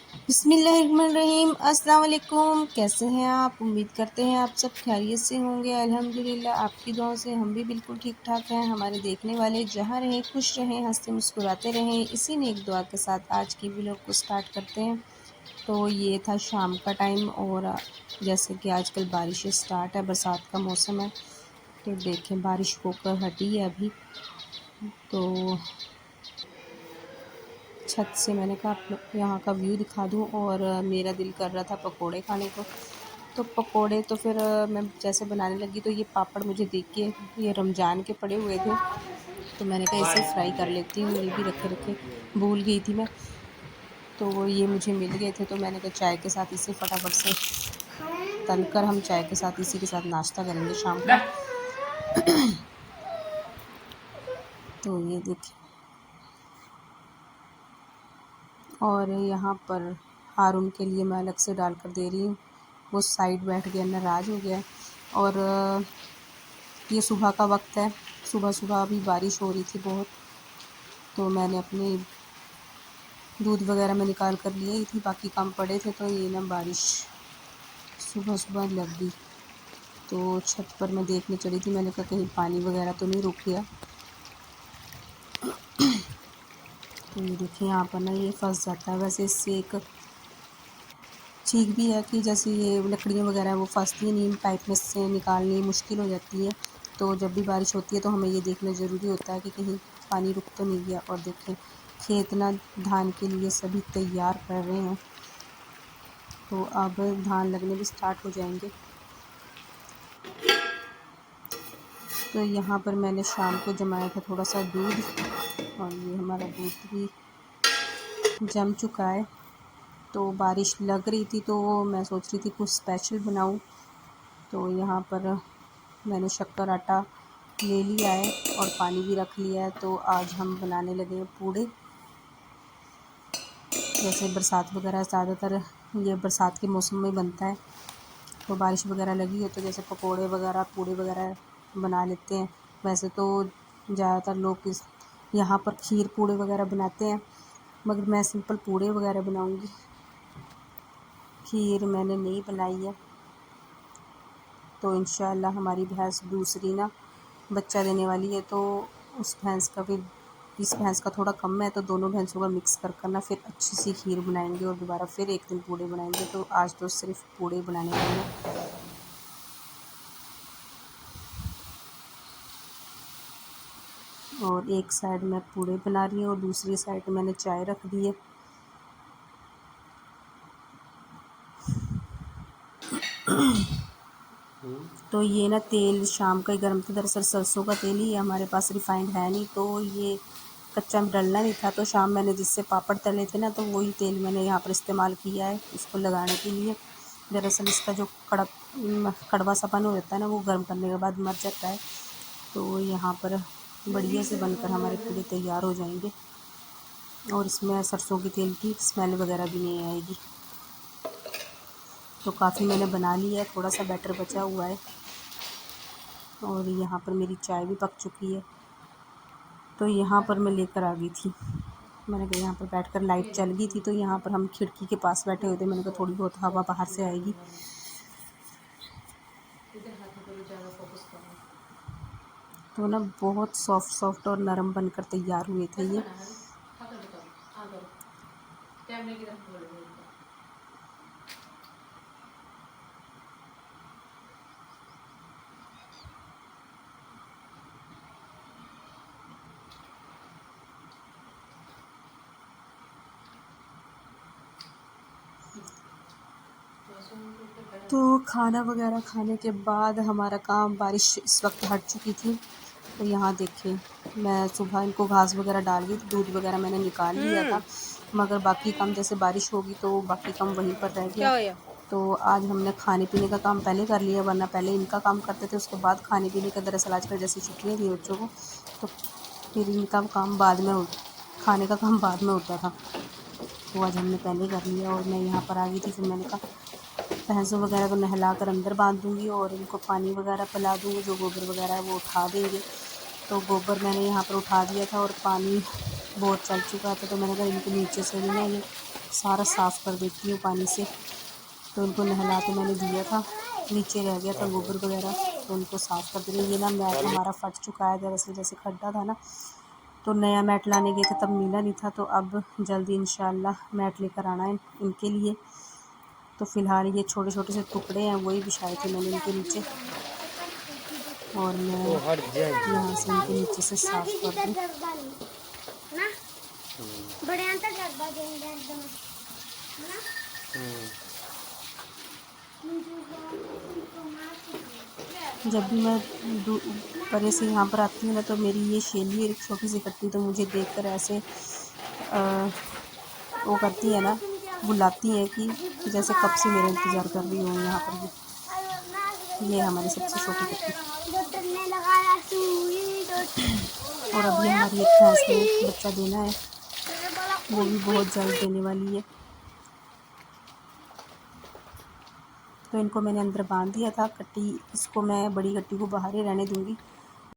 बिस्मिल्लाहिर्रहमानिर्रहीम। अस्सलाम वालेकुम। कैसे हैं आप? उम्मीद करते हैं आप सब खैरियत से होंगे। अल्हम्दुलिल्लाह आपकी दुआओं से हम भी बिल्कुल ठीक ठाक हैं। हमारे देखने वाले जहाँ रहें खुश रहें, हंसते मुस्कुराते रहें, इसी नेक दुआ के साथ आज की व्लॉग को स्टार्ट करते हैं। तो ये था शाम का टाइम और जैसे कि आजकल बारिशें स्टार्ट है, बरसात का मौसम है। तो देखें बारिश होकर हटी है अभी। तो छत से मैंने कहा आप लोग यहाँ का व्यू दिखा दूँ और मेरा दिल कर रहा था पकोड़े खाने को। तो पकोड़े तो फिर मैं जैसे बनाने लगी तो ये पापड़ मुझे देख के ये रमज़ान के पड़े हुए थे, तो मैंने कहा इसे फ्राई कर लेती हूँ। ये भी रखे रखे भूल गई थी मैं, तो ये मुझे मिल गए थे, तो मैंने कहा चाय के साथ इसे फटाफट से तल कर हम चाय के साथ इसी के साथ नाश्ता करेंगे शाम का। तो ये देखिए, और यहाँ पर हारून के लिए मैं अलग से डाल कर दे रही हूँ। वो साइड बैठ गया, नाराज़ हो गया। और ये सुबह का वक्त है, सुबह सुबह अभी बारिश हो रही थी बहुत, तो मैंने अपनी दूध वगैरह में निकाल कर लिए थी, बाकी काम पड़े थे। तो ये ना बारिश सुबह सुबह लग गई, तो छत पर मैं देखने चली थी। मैंने कहा कहीं पानी वगैरह तो नहीं रुक गया। तो ये देखिए यहाँ पर ना ये फंस जाता है। वैसे इससे एक ठीक भी है कि जैसे ये लकड़ियाँ वगैरह वो फंसती नहीं, पाइप में से निकालनी मुश्किल हो जाती है। तो जब भी बारिश होती है तो हमें ये देखना ज़रूरी होता है कि कहीं पानी रुक तो नहीं गया। और देखें खेत ना धान के लिए सभी तैयार कर रहे हैं, तो अब धान लगने भी स्टार्ट हो जाएंगे। तो यहाँ पर मैंने शाम को जमाया था थोड़ा सा दूध, और ये हमारा दूध भी जम चुका है। तो बारिश लग रही थी तो मैं सोच रही थी कुछ स्पेशल बनाऊं। तो यहाँ पर मैंने शक्कर आटा ले लिया है और पानी भी रख लिया है। तो आज हम बनाने लगे हैं पूड़े। जैसे बरसात वगैरह ज़्यादातर ये बरसात के मौसम में बनता है, तो बारिश वगैरह लगी हो तो जैसे पकोड़े वगैरह पूड़े वगैरह बना लेते हैं। वैसे तो ज़्यादातर लोग यहाँ पर खीर पूड़े वगैरह बनाते हैं, मगर मैं सिंपल पूड़े वगैरह बनाऊँगी। खीर मैंने नहीं बनाई है। तो इंशाल्लाह हमारी भैंस दूसरी ना बच्चा देने वाली है, तो उस भैंस का फिर इस भैंस का थोड़ा कम है, तो दोनों भैंसों का मिक्स कर कर ना फिर अच्छी सी खीर बनाएंगे और दोबारा फिर एक दिन पूड़े बनाएंगे। तो आज तो सिर्फ पूड़े बनाने वाले हैं। और एक साइड मैं पूड़े बना रही हूँ और दूसरी साइड मैंने चाय रख दी है। तो ये ना तेल शाम का ही गर्म था, दरअसल सरसों का तेल ही है, हमारे पास रिफाइंड है नहीं, तो ये कच्चा डलना नहीं था। तो शाम मैंने जिससे पापड़ तले थे ना, तो वही तेल मैंने यहाँ पर इस्तेमाल किया है इसको लगाने के लिए। दरअसल इसका जो कड़वा सापन हो जाता है ना, वो गर्म करने के बाद मर जाता है। तो यहाँ पर बढ़िया से बनकर हमारे पूरे तैयार हो जाएंगे और इसमें सरसों के तेल की स्मेल वगैरह भी नहीं आएगी। तो काफ़ी मैंने बना लिया है, थोड़ा सा बैटर बचा हुआ है। और यहाँ पर मेरी चाय भी पक चुकी है। तो यहाँ पर मैं लेकर आ गई थी, मैंने कहा यहाँ पर बैठकर लाइट चल गई थी, तो यहाँ पर हम खिड़की के पास बैठे हुए थे। मैंने कहा थोड़ी बहुत हवा बाहर से आएगी। तो ना बहुत सॉफ्ट सॉफ्ट और नरम बनकर तैयार हुए थे ये। तो खाना वगैरह खाने के बाद हमारा काम, बारिश इस वक्त हट चुकी थी। तो यहाँ देखें मैं सुबह इनको घास वगैरह डाल दी थी, दूध वगैरह मैंने निकाल लिया था, मगर बाकी काम जैसे बारिश होगी तो बाकी काम वहीं पर रह गया। तो आज हमने खाने पीने का काम पहले कर लिया, वरना पहले इनका काम करते थे उसके बाद खाने पीने का। दरअसल आजकल जैसी छुट्टियाँ थी बच्चों को, तो फिर इनका काम बाद में खाने का काम बाद में होता था, तो आज हमने पहले कर लिया। और मैं यहाँ पर आ गई थी, फिर मैंने कहा भैंसों वगैरह को नहला कर अंदर बांध दूँगी और इनको पानी वगैरह पिला दूँगी। जो गोबर वगैरह है वो उठा देंगे। तो गोबर मैंने यहाँ पर उठा दिया था और पानी बहुत चल चुका था, तो मैंने कहा इनके नीचे से भी ना ये सारा साफ़ कर देती हूँ पानी से। तो उनको नहला के मैंने दिया था, नीचे रह गया था गोबर वगैरह, तो उनको साफ़ कर दे रही हूँ। ये ना मैट हमारा फट चुका है, दरअसल जैसे खड्डा था ना, तो नया मैट लाने गए थे तब मिला नहीं था, तो अब जल्दी इंशाल्लाह मैट लेकर आना है इनके लिए। तो फ़िलहाल ये छोटे छोटे से टुकड़े हैं, वही बिछाए थे मैंने इनके नीचे, और मैं यहाँ से इनके नीचे से साफ़ कर दूँ। जब भी मैं परे से यहाँ पर आती हूँ ना, तो मेरी ये शेली एक छोटी सी कट्टी तो मुझे देखकर ऐसे वो करती है ना, बुलाती है कि जैसे कब से मेरा इंतज़ार कर रही हूँ यहाँ पर। ये हमारी सबसे छोटी कट्टी। और अभी हमारी एक भैंस ने बच्चा देना है, वो भी बहुत जल्द देने वाली है। तो इनको मैंने अंदर बांध दिया था, कट्टी इसको मैं बड़ी कट्टी को बाहर ही रहने दूँगी।